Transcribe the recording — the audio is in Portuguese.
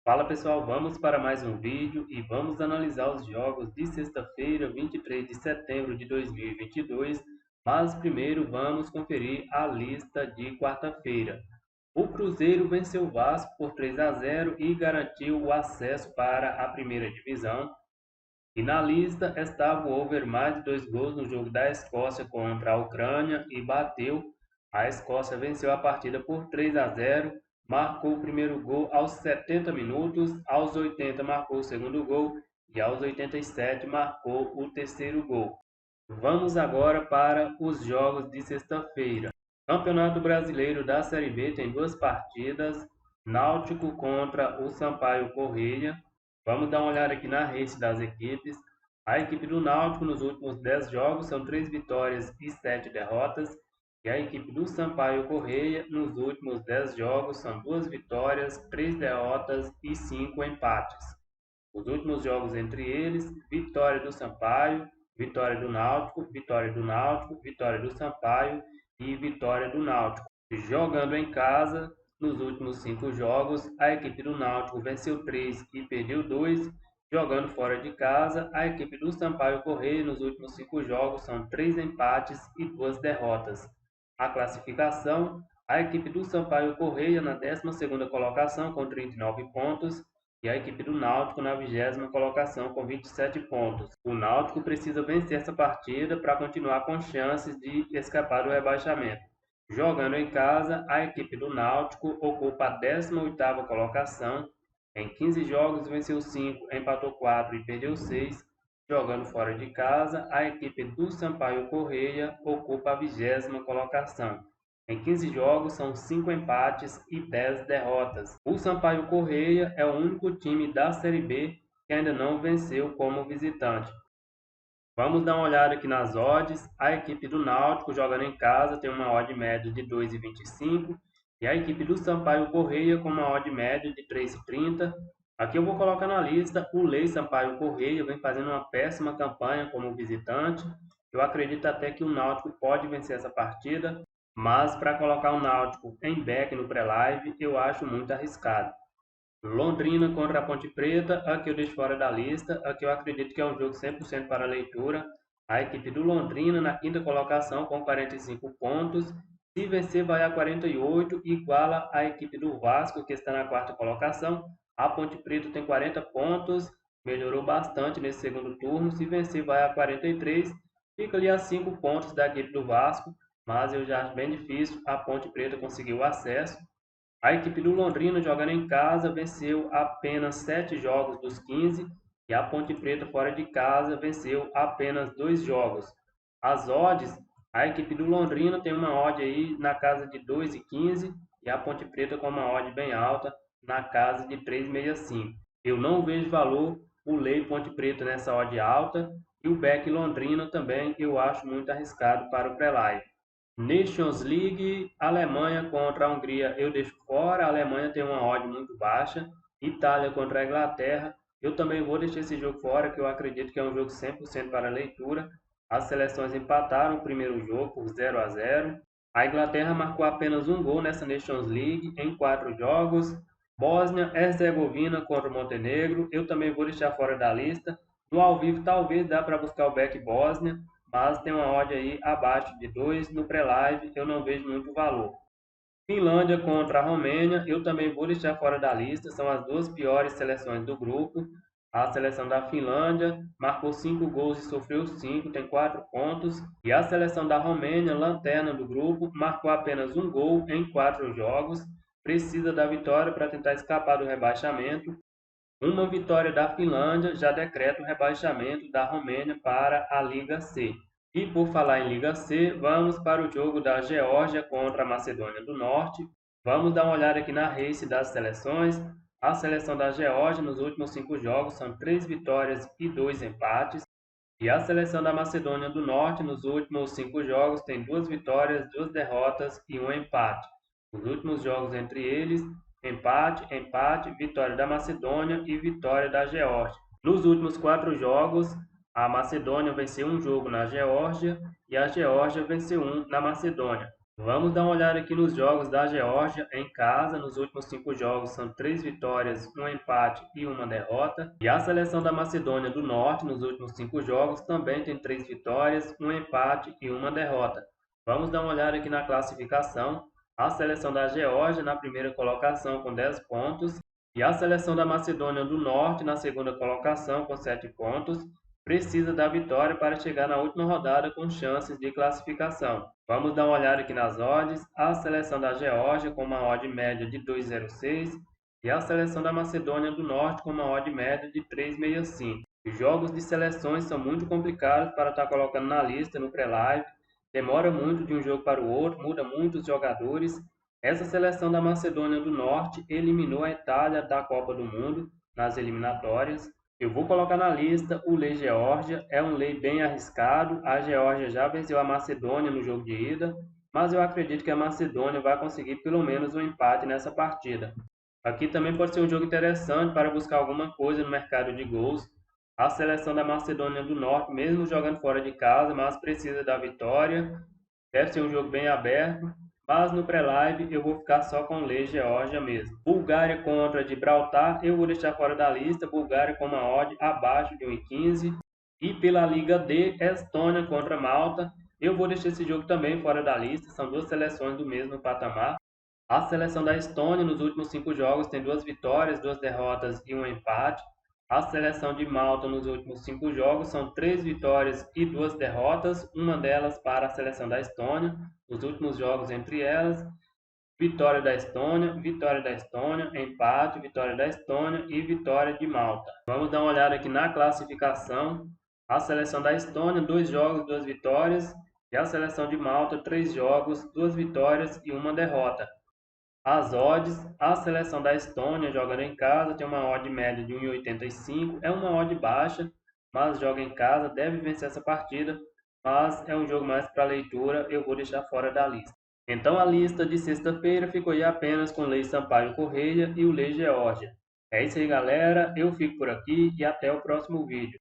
Fala pessoal, vamos para mais um vídeo e vamos analisar os jogos de sexta-feira, 23 de setembro de 2022, mas primeiro vamos conferir a lista de quarta-feira. O Cruzeiro venceu o Vasco por 3-0 e garantiu o acesso para a primeira divisão. E na lista estava o over mais de 2 gols no jogo da Escócia contra a Ucrânia e bateu. A Escócia venceu a partida por 3-0, marcou o primeiro gol aos 70 minutos, aos 80 marcou o segundo gol e aos 87 marcou o terceiro gol. Vamos agora para os jogos de sexta-feira. Campeonato Brasileiro da Série B tem duas partidas, Náutico contra o Sampaio Corrêa. Vamos dar uma olhada aqui na race das equipes. A equipe do Náutico nos últimos 10 jogos são 3 vitórias e 7 derrotas. E a equipe do Sampaio Corrêa nos últimos 10 jogos são 2 vitórias, 3 derrotas e 5 empates. Os últimos jogos entre eles, vitória do Sampaio, vitória do Náutico, vitória do Náutico, vitória do Sampaio e vitória do Náutico. Jogando em casa, nos últimos 5 jogos, a equipe do Náutico venceu 3 e perdeu 2. Jogando fora de casa, a equipe do Sampaio Corrêa nos últimos 5 jogos são 3 empates e 2 derrotas. A classificação, a equipe do Sampaio Corrêa na 12ª colocação com 39 pontos, e a equipe do Náutico na 20ª colocação com 27 pontos. O Náutico precisa vencer essa partida para continuar com chances de escapar do rebaixamento. Jogando em casa, a equipe do Náutico ocupa a 18ª colocação. Em 15 jogos venceu 5, empatou 4 e perdeu 6. Jogando fora de casa, a equipe do Sampaio Corrêa ocupa a 20ª colocação. Em 15 jogos, são 5 empates e 10 derrotas. O Sampaio Corrêa é o único time da Série B que ainda não venceu como visitante. Vamos dar uma olhada aqui nas odds. A equipe do Náutico, jogando em casa, tem uma odd média de 2,25. E a equipe do Sampaio Corrêa com uma odd média de 3,30. Aqui eu vou colocar na lista o Lei Sampaio Corrêa, vem fazendo uma péssima campanha como visitante. Eu acredito até que o Náutico pode vencer essa partida, mas para colocar o Náutico em back no pré-live, eu acho muito arriscado. Londrina contra a Ponte Preta, aqui eu deixo fora da lista, aqui eu acredito que é um jogo 100% para leitura. A equipe do Londrina na 5ª colocação com 45 pontos, se vencer vai a 48, iguala a equipe do Vasco que está na 4ª colocação. A Ponte Preta tem 40 pontos, melhorou bastante nesse segundo turno, se vencer vai a 43, fica ali a 5 pontos da equipe do Vasco, mas eu já acho bem difícil a Ponte Preta conseguir o acesso. A equipe do Londrina, jogando em casa, venceu apenas 7 jogos dos 15 e a Ponte Preta, fora de casa, venceu apenas 2 jogos. As odds, a equipe do Londrina tem uma odd aí na casa de 2,15 e a Ponte Preta com uma odd bem alta na casa de 3,65. Eu não vejo valor o Lei Ponte Preta nessa odd alta e o back Londrina também eu acho muito arriscado para o pré-live. Nations League, Alemanha contra a Hungria, eu deixo fora. A Alemanha tem uma odd muito baixa. Itália contra a Inglaterra, eu também vou deixar esse jogo fora, que eu acredito que é um jogo 100% para leitura. As seleções empataram o primeiro jogo por 0-0. A Inglaterra marcou apenas um gol nessa Nations League em 4 jogos. Bósnia-Herzegovina contra o Montenegro, eu também vou deixar fora da lista. No ao vivo talvez dá para buscar o back Bósnia, mas tem uma odd aí abaixo de 2. No pré-live eu não vejo muito valor. Finlândia contra a Romênia, eu também vou deixar fora da lista, são as duas piores seleções do grupo. A seleção da Finlândia marcou 5 gols e sofreu 5, tem 4 pontos. E a seleção da Romênia, lanterna do grupo, marcou apenas um gol em 4 jogos. Precisa da vitória para tentar escapar do rebaixamento. Uma vitória da Finlândia já decreta o rebaixamento da Romênia para a Liga C. E por falar em Liga C, vamos para o jogo da Geórgia contra a Macedônia do Norte. Vamos dar uma olhada aqui na race das seleções. A seleção da Geórgia nos últimos 5 jogos são 3 vitórias e 2 empates. E a seleção da Macedônia do Norte nos últimos 5 jogos tem 2 vitórias, 2 derrotas e 1 empate. Os últimos jogos entre eles, empate, empate, vitória da Macedônia e vitória da Geórgia. Nos últimos 4 jogos, a Macedônia venceu um jogo na Geórgia e a Geórgia venceu um na Macedônia. Vamos dar uma olhada aqui nos jogos da Geórgia em casa. Nos últimos 5 jogos são 3 vitórias, um empate e uma derrota. E a seleção da Macedônia do Norte nos últimos 5 jogos também tem 3 vitórias, um empate e uma derrota. Vamos dar uma olhada aqui na classificação. A seleção da Geórgia na primeira colocação com 10 pontos e a seleção da Macedônia do Norte na segunda colocação com 7 pontos. Precisa da vitória para chegar na última rodada com chances de classificação. Vamos dar uma olhada aqui nas odds. A seleção da Geórgia com uma odd média de 2,06 e a seleção da Macedônia do Norte com uma odd média de 3,65. Os jogos de seleções são muito complicados para estar colocando na lista no pré-live. Demora muito de um jogo para o outro, muda muito os jogadores. Essa seleção da Macedônia do Norte eliminou a Itália da Copa do Mundo nas eliminatórias. Eu vou colocar na lista o Lei Geórgia, é um lei bem arriscado. A Geórgia já venceu a Macedônia no jogo de ida, mas eu acredito que a Macedônia vai conseguir pelo menos um empate nessa partida. Aqui também pode ser um jogo interessante para buscar alguma coisa no mercado de gols. A seleção da Macedônia do Norte, mesmo jogando fora de casa, mas precisa da vitória. Deve ser um jogo bem aberto, mas no pré-live eu vou ficar só com Lei Geórgia mesmo. Bulgária contra Gibraltar, eu vou deixar fora da lista. Bulgária com uma odd abaixo de 1,15. E pela Liga D, Estônia contra Malta, eu vou deixar esse jogo também fora da lista. São duas seleções do mesmo patamar. A seleção da Estônia nos últimos 5 jogos tem 2 vitórias, 2 derrotas e um empate. A seleção de Malta nos últimos 5 jogos são 3 vitórias e 2 derrotas, uma delas para a seleção da Estônia. Os últimos jogos entre elas, vitória da Estônia, empate, vitória da Estônia e vitória de Malta. Vamos dar uma olhada aqui na classificação. A seleção da Estônia, 2 jogos, 2 vitórias. E a seleção de Malta, 3 jogos, 2 vitórias e uma derrota. As odds, a seleção da Estônia jogando em casa tem uma odd média de 1,85, é uma odd baixa, mas joga em casa, deve vencer essa partida, mas é um jogo mais para leitura, eu vou deixar fora da lista. Então a lista de sexta-feira ficou aí apenas com Lei Sampaio Correia e o Lei Geórgia. É isso aí, galera, eu fico por aqui e até o próximo vídeo.